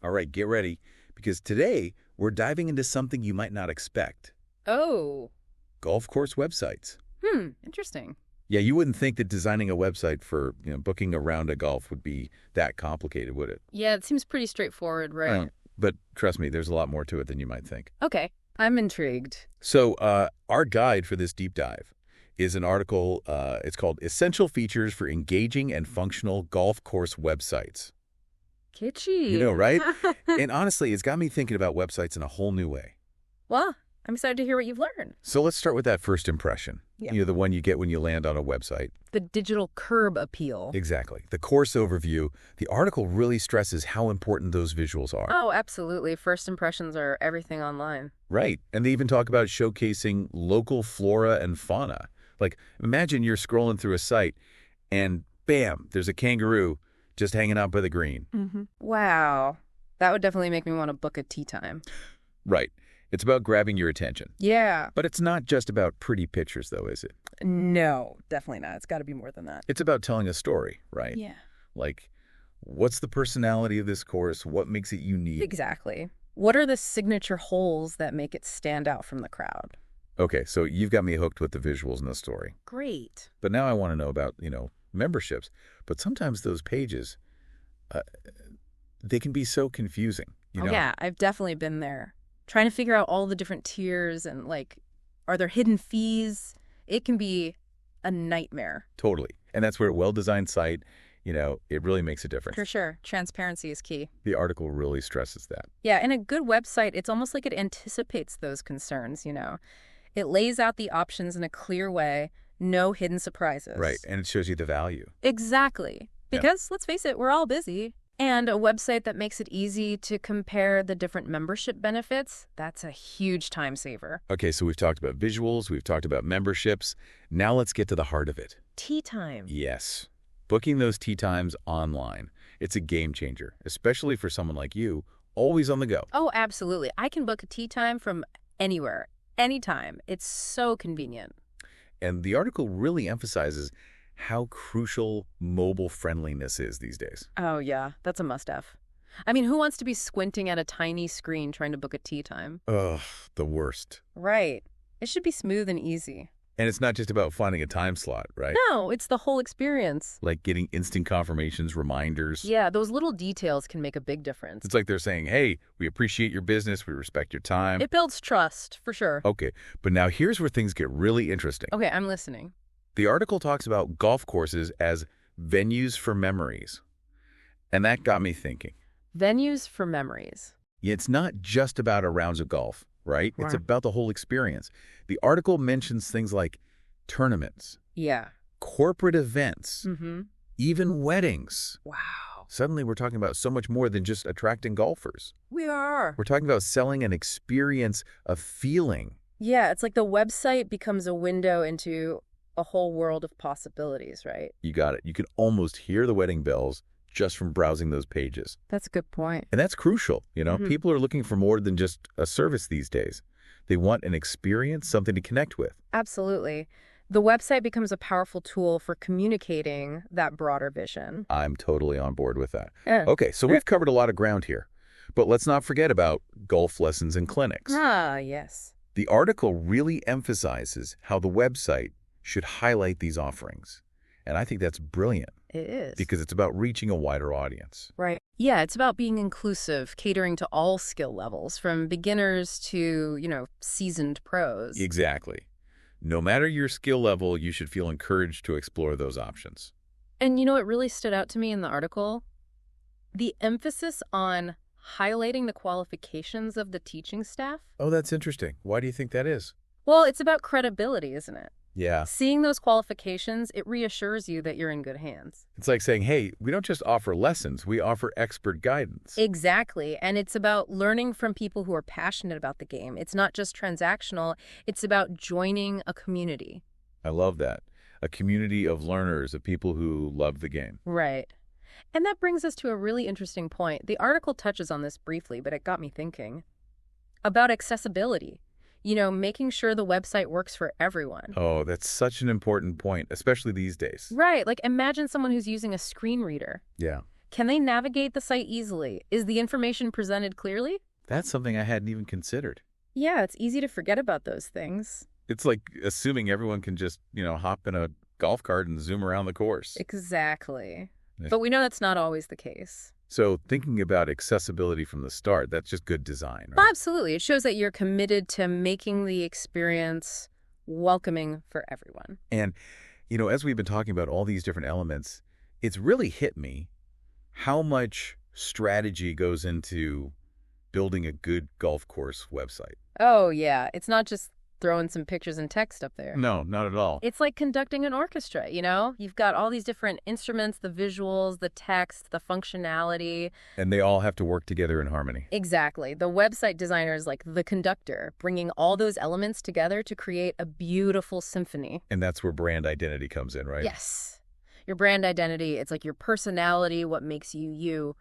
All right, get ready, because today we're diving into something you might not expect. Oh. Golf course websites. Interesting. Yeah, you wouldn't think that designing a website for, booking a round of golf would be that complicated, would it? Yeah, it seems pretty straightforward, right? But trust me, there's a lot more to it than you might think. Okay, I'm intrigued. So our guide for this deep dive is an article, it's called Essential Features for Engaging and Functional Golf Course Websites. Kitschy. You know, right? And honestly, it's got me thinking about websites in a whole new way. Well, I'm excited to hear what you've learned. So let's start with that first impression. Yeah. The one you get when you land on a website. The digital curb appeal. Exactly. The course overview. The article really stresses how important those visuals are. Oh, absolutely. First impressions are everything online. Right. And they even talk about showcasing local flora and fauna. Like, imagine you're scrolling through a site and bam, there's a kangaroo just hanging out by the green. Wow. That would definitely make me want to book a tea time. Right. It's about grabbing your attention. Yeah. But it's not just about pretty pictures, though, is it? No, definitely not. It's got to be more than that. It's about telling a story, right? Yeah. Like, what's the personality of this course? What makes it unique? Exactly. What are the signature holes that make it stand out from the crowd? Okay, so you've got me hooked with the visuals in the story. Great. But now I want to know about, memberships. But sometimes those pages, they can be so confusing, Oh, yeah, I've definitely been there. Trying to figure out all the different tiers and, are there hidden fees? It can be a nightmare. Totally. And that's where a well-designed site, it really makes a difference. For sure. Transparency is key. The article really stresses that. Yeah, and a good website, it's almost like it anticipates those concerns, It lays out the options in a clear way, no hidden surprises. Right, and it shows you the value. Exactly. Because, let's face it, we're all busy. And a website that makes it easy to compare the different membership benefits, that's a huge time saver. Okay, so we've talked about visuals, we've talked about memberships. Now let's get to the heart of it. Tea time. Yes. Booking those tea times online. It's a game changer, especially for someone like you, always on the go. Oh, absolutely. I can book a tea time from anywhere, anytime. It's so convenient. And the article really emphasizes how crucial mobile friendliness is these days. Oh, yeah. That's a must-have. I mean, who wants to be squinting at a tiny screen trying to book a tea time? Ugh, the worst. Right. It should be smooth and easy. And it's not just about finding a time slot, right? No, it's the whole experience. Like getting instant confirmations, reminders. Yeah, those little details can make a big difference. It's like they're saying, hey, we appreciate your business, we respect your time. It builds trust, for sure. Okay, but now here's where things get really interesting. Okay, I'm listening. The article talks about golf courses as venues for memories. And that got me thinking. Venues for memories. It's not just about a rounds of golf, right? It's about the whole experience. The article mentions things like tournaments, Yeah. corporate events, even weddings. Wow. Suddenly we're talking about so much more than just attracting golfers. We are. We're talking about selling an experience, a feeling. Yeah, it's like the website becomes a window into a whole world of possibilities, right? You got it. You can almost hear the wedding bells just from browsing those pages. That's a good point. And that's crucial. People are looking for more than just a service these days. They want an experience, something to connect with. Absolutely. The website becomes a powerful tool for communicating that broader vision. I'm totally on board with that. Yeah. Okay, so we've covered a lot of ground here. But let's not forget about golf lessons and clinics. Ah, yes. The article really emphasizes how the website should highlight these offerings. And I think that's brilliant. It is. Because it's about reaching a wider audience. Right. Yeah, it's about being inclusive, catering to all skill levels, from beginners to, seasoned pros. Exactly. No matter your skill level, you should feel encouraged to explore those options. And it really stood out to me in the article? The emphasis on highlighting the qualifications of the teaching staff. Oh, that's interesting. Why do you think that is? Well, it's about credibility, isn't it? Yeah. Seeing those qualifications, it reassures you that you're in good hands. It's like saying, hey, we don't just offer lessons, we offer expert guidance. Exactly. And it's about learning from people who are passionate about the game. It's not just transactional. It's about joining a community. I love that. A community of learners, of people who love the game. Right. And that brings us to a really interesting point. The article touches on this briefly, but it got me thinking about accessibility. Making sure the website works for everyone. Oh, that's such an important point, especially these days. Right. Like, imagine someone who's using a screen reader. Yeah. Can they navigate the site easily? Is the information presented clearly? That's something I hadn't even considered. Yeah, it's easy to forget about those things. It's like assuming everyone can just, hop in a golf cart and zoom around the course. Exactly. Yeah. But we know that's not always the case. So thinking about accessibility from the start, that's just good design, right? Absolutely. It shows that you're committed to making the experience welcoming for everyone. And, as we've been talking about all these different elements, it's really hit me how much strategy goes into building a good golf course website. Oh, yeah. It's not just throwing some pictures and text up there. No, not at all. It's like conducting an orchestra, You've got all these different instruments, the visuals, the text, the functionality. And they all have to work together in harmony. Exactly. The website designer is like the conductor, bringing all those elements together to create a beautiful symphony. And that's where brand identity comes in, right? Yes. Your brand identity, it's like your personality, what makes you you.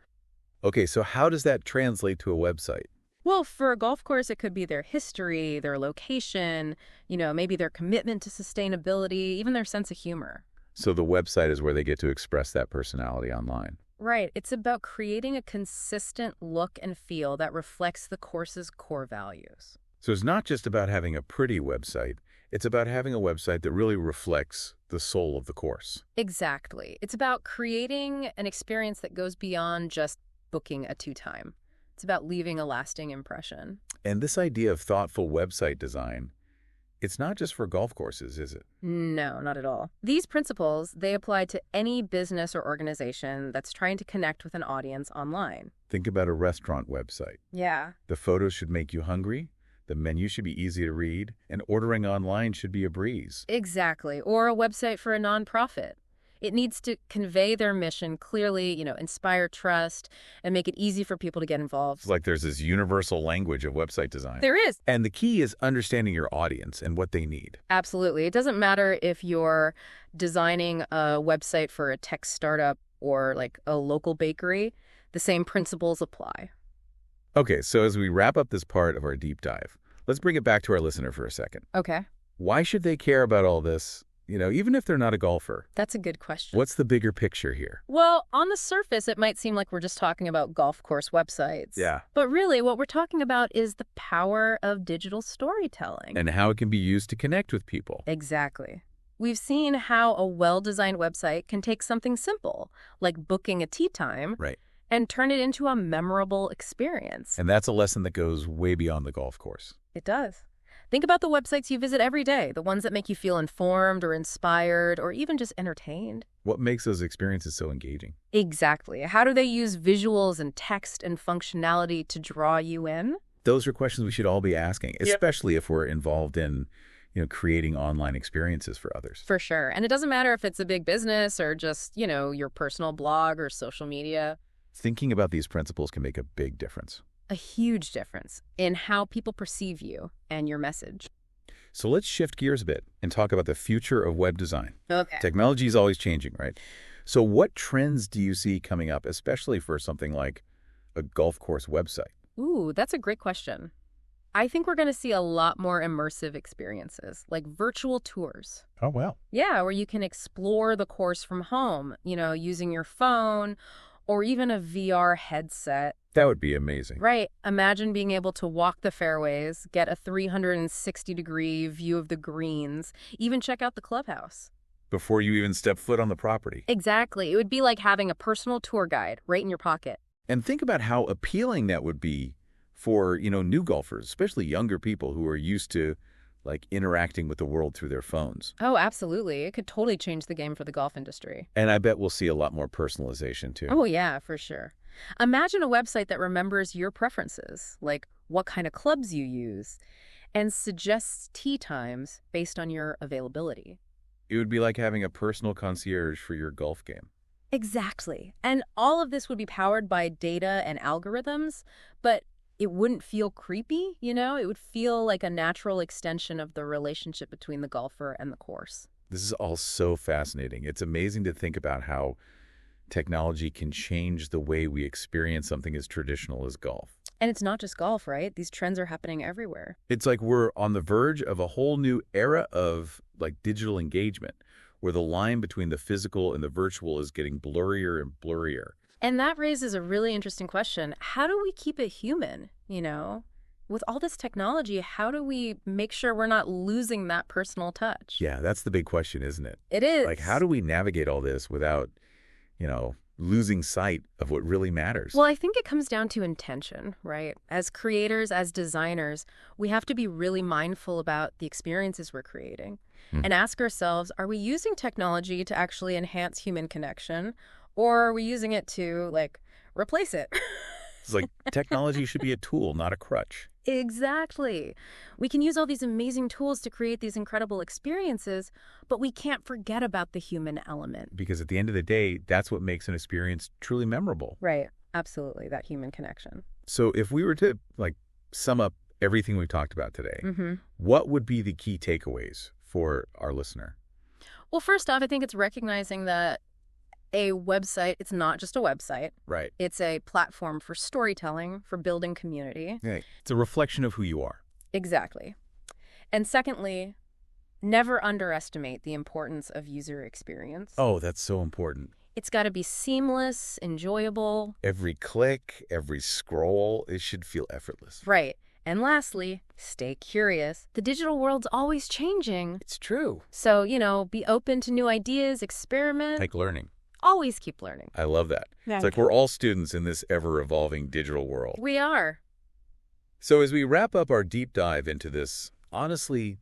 Okay, so how does that translate to a website? Well, for a golf course, it could be their history, their location, maybe their commitment to sustainability, even their sense of humor. So the website is where they get to express that personality online. Right. It's about creating a consistent look and feel that reflects the course's core values. So it's not just about having a pretty website. It's about having a website that really reflects the soul of the course. Exactly. It's about creating an experience that goes beyond just booking a tee time. It's about leaving a lasting impression. And this idea of thoughtful website design, it's not just for golf courses, is it? No, not at all. These principles, they apply to any business or organization that's trying to connect with an audience online. Think about a restaurant website. Yeah. The photos should make you hungry, the menu should be easy to read, and ordering online should be a breeze. Exactly. Or a website for a nonprofit. It needs to convey their mission clearly, inspire trust, and make it easy for people to get involved. It's like there's this universal language of website design. There is. And the key is understanding your audience and what they need. Absolutely. It doesn't matter if you're designing a website for a tech startup or like a local bakery. The same principles apply. Okay, so as we wrap up this part of our deep dive, let's bring it back to our listener for a second. Okay. Why should they care about all this? Even if they're not a golfer. That's a good question. What's the bigger picture here? Well, on the surface, it might seem like we're just talking about golf course websites. Yeah. But really, what we're talking about is the power of digital storytelling. And how it can be used to connect with people. Exactly. We've seen how a well-designed website can take something simple, like booking a tee time, Right. and turn it into a memorable experience. And that's a lesson that goes way beyond the golf course. It does. Think about the websites you visit every day, the ones that make you feel informed or inspired or even just entertained. What makes those experiences so engaging? Exactly. How do they use visuals and text and functionality to draw you in? Those are questions we should all be asking, Yep. especially if we're involved in, creating online experiences for others. For sure. And it doesn't matter if it's a big business or just, your personal blog or social media. Thinking about these principles can make a big difference. A huge difference in how people perceive you and your message. So let's shift gears a bit and talk about the future of web design. Okay. Technology is always changing, right? So what trends do you see coming up, especially for something like a golf course website? Ooh, that's a great question. I think we're going to see a lot more immersive experiences, like virtual tours. Oh, wow. Yeah, where you can explore the course from home, using your phone or even a VR headset. That would be amazing. Right. Imagine being able to walk the fairways, get a 360-degree view of the greens, even check out the clubhouse. Before you even step foot on the property. Exactly. It would be like having a personal tour guide right in your pocket. And think about how appealing that would be for, new golfers, especially younger people who are used to, interacting with the world through their phones. Oh, absolutely. It could totally change the game for the golf industry. And I bet we'll see a lot more personalization, too. Oh, yeah, for sure. Imagine a website that remembers your preferences, like what kind of clubs you use, and suggests tee times based on your availability. It would be like having a personal concierge for your golf game. Exactly. And all of this would be powered by data and algorithms, but it wouldn't feel creepy, It would feel like a natural extension of the relationship between the golfer and the course. This is all so fascinating. It's amazing to think about how technology can change the way we experience something as traditional as golf. And it's not just golf, right? These trends are happening everywhere. It's like we're on the verge of a whole new era of digital engagement, where the line between the physical and the virtual is getting blurrier and blurrier. And that raises a really interesting question. How do we keep it human, With all this technology, how do we make sure we're not losing that personal touch? Yeah, that's the big question, isn't it? It is. Like, how do we navigate all this without, losing sight of what really matters? Well, I think it comes down to intention, right? As creators, as designers, we have to be really mindful about the experiences we're creating and ask ourselves, are we using technology to actually enhance human connection, or are we using it to, replace it? It's like technology should be a tool, not a crutch. Exactly. We can use all these amazing tools to create these incredible experiences, but we can't forget about the human element. Because at the end of the day, that's what makes an experience truly memorable. Right. Absolutely. That human connection. So if we were to, sum up everything we've talked about today, what would be the key takeaways for our listener? Well, first off, I think it's recognizing that a website, it's not just a website. Right. It's a platform for storytelling, for building community. Yeah. It's a reflection of who you are. Exactly. And secondly, never underestimate the importance of user experience. Oh, that's so important. It's got to be seamless, enjoyable. Every click, every scroll, it should feel effortless. Right. And lastly, stay curious. The digital world's always changing. It's true. So, be open to new ideas, experiment. Like learning. Always keep learning. I love that. Yeah. It's like we're all students in this ever-evolving digital world. We are. So as we wrap up our deep dive into this, honestly,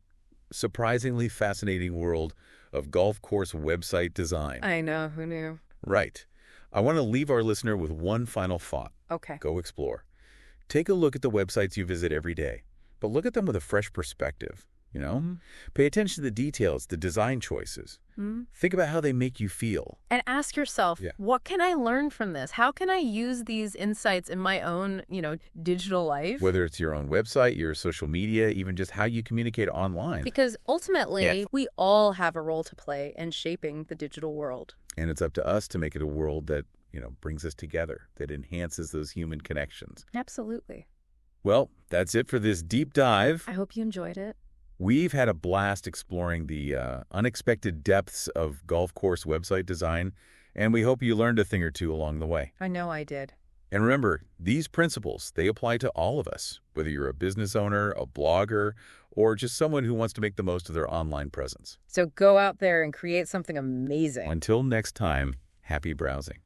surprisingly fascinating world of golf course website design. I know, who knew? Right. I want to leave our listener with one final thought. Okay. Go explore. Take a look at the websites you visit every day, but look at them with a fresh perspective. Pay attention to the details, the design choices. Think about how they make you feel. And ask yourself, what can I learn from this? How can I use these insights in my own, digital life? Whether it's your own website, your social media, even just how you communicate online. Because ultimately, we all have a role to play in shaping the digital world. And it's up to us to make it a world that, brings us together, that enhances those human connections. Absolutely. Well, that's it for this deep dive. I hope you enjoyed it. We've had a blast exploring the unexpected depths of golf course website design, and we hope you learned a thing or two along the way. I know I did. And remember, these principles, they apply to all of us, whether you're a business owner, a blogger, or just someone who wants to make the most of their online presence. So go out there and create something amazing. Until next time, happy browsing.